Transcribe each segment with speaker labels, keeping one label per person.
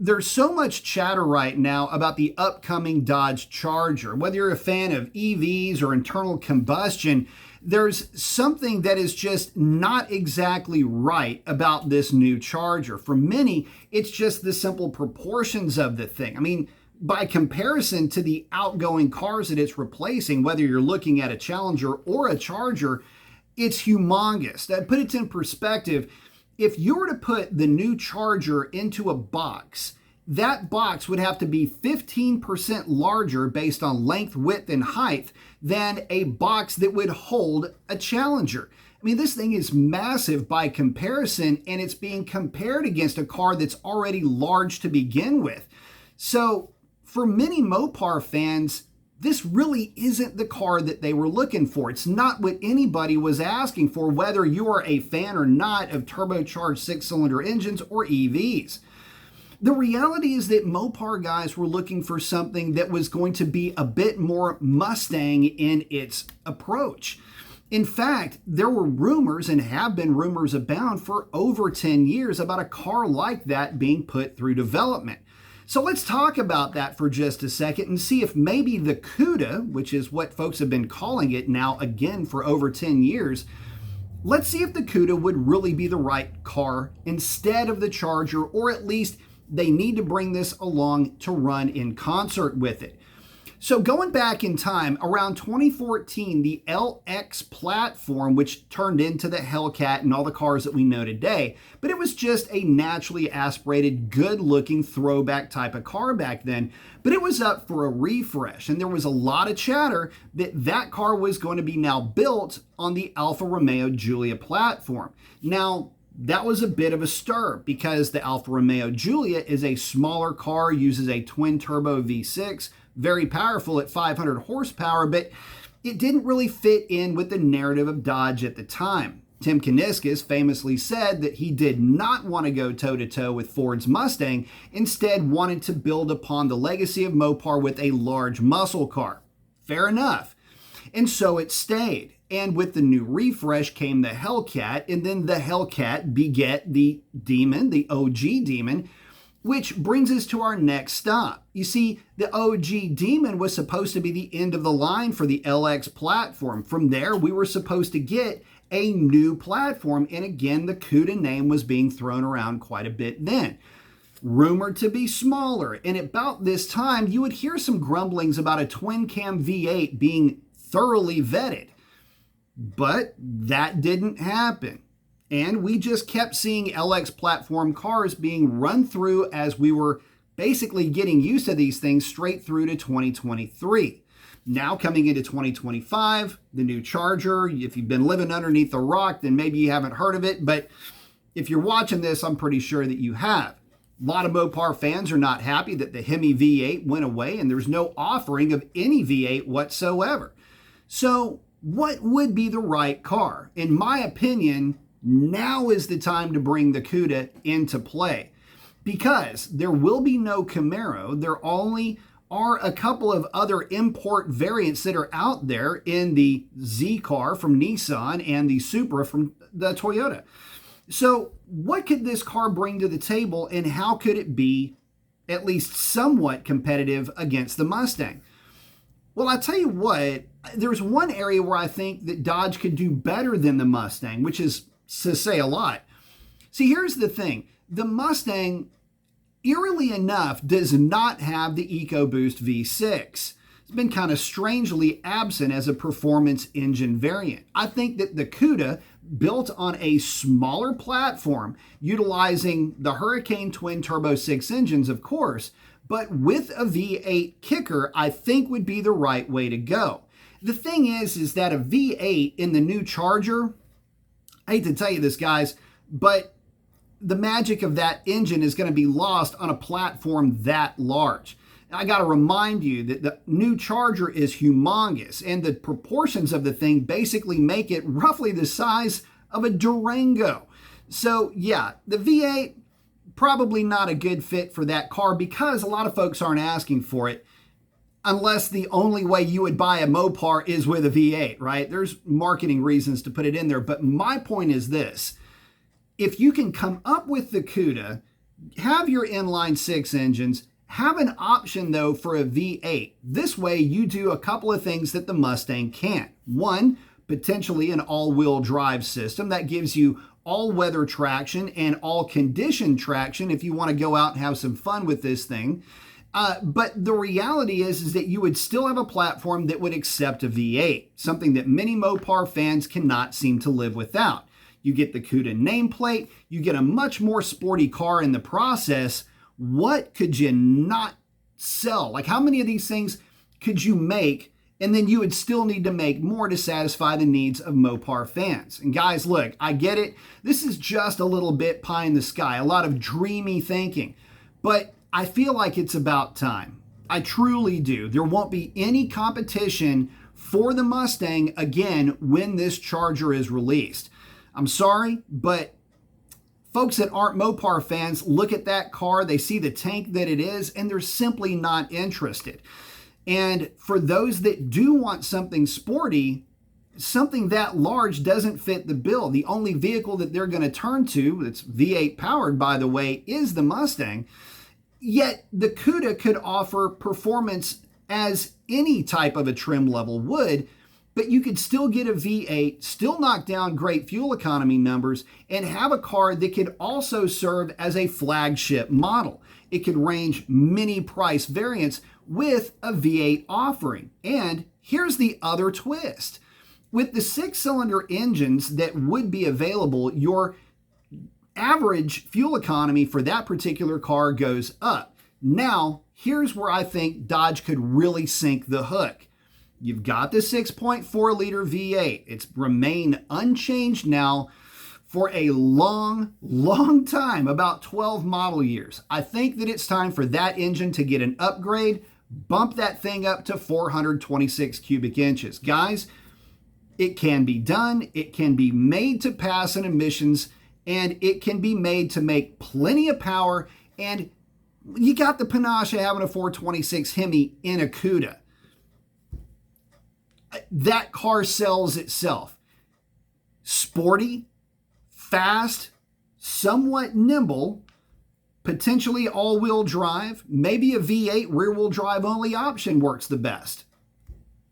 Speaker 1: There's so much chatter right now about the upcoming Dodge Charger. Whether you're a fan of EVs or internal combustion, there's something that is just not exactly right about this new Charger. For many, it's just the simple proportions of the thing. I mean, by comparison to the outgoing cars that it's replacing, whether you're looking at a Challenger or a Charger, it's humongous. To put it in perspective, if you were to put the new Charger into a box, that box would have to be 15% larger based on length, width, and height than a box that would hold a Challenger. I mean, this thing is massive by comparison, and it's being compared against a car that's already large to begin with. So for many Mopar fans, this really isn't the car that they were looking for. It's not what anybody was asking for, whether you are a fan or not of turbocharged six-cylinder engines or EVs. The reality is that Mopar guys were looking for something that was going to be a bit more Mustang in its approach. In fact, there were rumors, and have been rumors abound for over 10 years, about a car like that being put through development. So let's talk about that for just a second and see if maybe the Cuda, which is what folks have been calling it now again for over 10 years, let's see if the Cuda would really be the right car instead of the Charger, or at least they need to bring this along to run in concert with it. So going back in time, around 2014, the LX platform, which turned into the Hellcat and all the cars that we know today, but it was just a naturally aspirated, good-looking throwback type of car back then, but it was up for a refresh, and there was a lot of chatter that that car was going to be now built on the Alfa Romeo Giulia platform. Now, that was a bit of a stir because the Alfa Romeo Giulia is a smaller car, uses a twin-turbo V6, very powerful at 500 horsepower, but it didn't really fit in with the narrative of Dodge at the time. Tim Kuniskis famously said that he did not want to go toe-to-toe with Ford's Mustang, instead wanted to build upon the legacy of Mopar with a large muscle car. Fair enough. And so it stayed. And with the new refresh came the Hellcat, and then the Hellcat beget the Demon, the OG Demon, which brings us to our next stop. You see, the OG Demon was supposed to be the end of the line for the LX platform. From there, we were supposed to get a new platform, and again, the Cuda name was being thrown around quite a bit then. Rumored to be smaller, and about this time, you would hear some grumblings about a twin-cam V8 being thoroughly vetted. But that didn't happen. And we just kept seeing LX platform cars being run through as we were basically getting used to these things straight through to 2023. Now coming into 2025, the new Charger, if you've been living underneath a rock, then maybe you haven't heard of it. But if you're watching this, I'm pretty sure that you have. A lot of Mopar fans are not happy that the Hemi V8 went away and there's no offering of any V8 whatsoever. So what would be the right car? In my opinion, now is the time to bring the Cuda into play, because there will be no Camaro. There only are a couple of other import variants that are out there in the Z car from Nissan and the Supra from the Toyota. So what could this car bring to the table, and how could it be at least somewhat competitive against the Mustang? Well, I tell you what, there's one area where I think that Dodge could do better than the Mustang, which is to say a lot. See, here's the thing. The Mustang, eerily enough, does not have the EcoBoost V6. It's been kind of strangely absent as a performance engine variant. I think that the Cuda, built on a smaller platform, utilizing the Hurricane twin-turbo 6 engines, of course, but with a V8 kicker, I think would be the right way to go. The thing is that a V8 in the new Charger, I hate to tell you this, guys, but the magic of that engine is going to be lost on a platform that large. I got to remind you that the new Charger is humongous, and the proportions of the thing basically make it roughly the size of a Durango. So yeah, the V8, probably not a good fit for that car, because a lot of folks aren't asking for it, unless the only way you would buy a Mopar is with a V8, right? There's marketing reasons to put it in there. But my point is this: if you can come up with the Cuda, Have your inline six engines. Have an option though for a V8. This way you do a couple of things that the Mustang can't. One, potentially an all-wheel drive system that gives you all-weather traction and all-condition traction if you want to go out and have some fun with this thing. But the reality is that you would still have a platform that would accept a V8, something that many Mopar fans cannot seem to live without. You get the Cuda nameplate, you get a much more sporty car in the process. What could you not sell? Like, how many of these things could you make, and then you would still need to make more to satisfy the needs of Mopar fans? And guys, look, I get it. This is just a little bit pie in the sky, a lot of dreamy thinking, but I feel like it's about time. I truly do. There won't be any competition for the Mustang again when this Charger is released. I'm sorry, but folks that aren't Mopar fans look at that car, they see the tank that it is, and they're simply not interested. And for those that do want something sporty, something that large doesn't fit the bill. The only vehicle that they're going to turn to, that's V8 powered, by the way, is the Mustang. Yet the Cuda could offer performance as any type of a trim level would, but you could still get a V8, still knock down great fuel economy numbers, and have a car that could also serve as a flagship model. It could range many price variants with a V8 offering. And here's the other twist. With the six-cylinder engines that would be available, your average fuel economy for that particular car goes up. Now, here's where I think Dodge could really sink the hook. You've got the 6.4 liter V8. It's remained unchanged now for a long, long time, about 12 model years. I think that it's time for that engine to get an upgrade, bump that thing up to 426 cubic inches. Guys, it can be done. It can be made to pass an emissions, and it can be made to make plenty of power, and you got the panache of having a 426 Hemi in a Cuda. That car sells itself. Sporty, fast, somewhat nimble, potentially all-wheel drive, maybe a V8 rear-wheel drive only option works the best.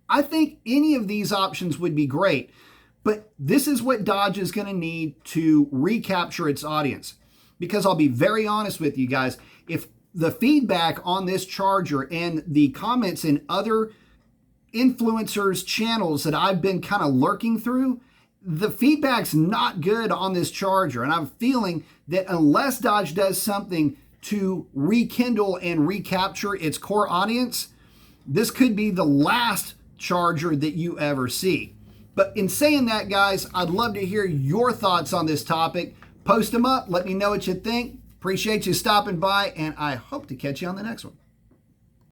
Speaker 1: I think any of these options would be great, but this is what Dodge is going to need to recapture its audience. Because I'll be very honest with you guys, if the feedback on this Charger and the comments in other influencers' channels that I've been kind of lurking through, the feedback's not good on this Charger. And I'm feeling that unless Dodge does something to rekindle and recapture its core audience, this could be the last Charger that you ever see. But in saying that, guys, I'd love to hear your thoughts on this topic. Post them up. Let me know what you think. Appreciate you stopping by, and I hope to catch you on the next one.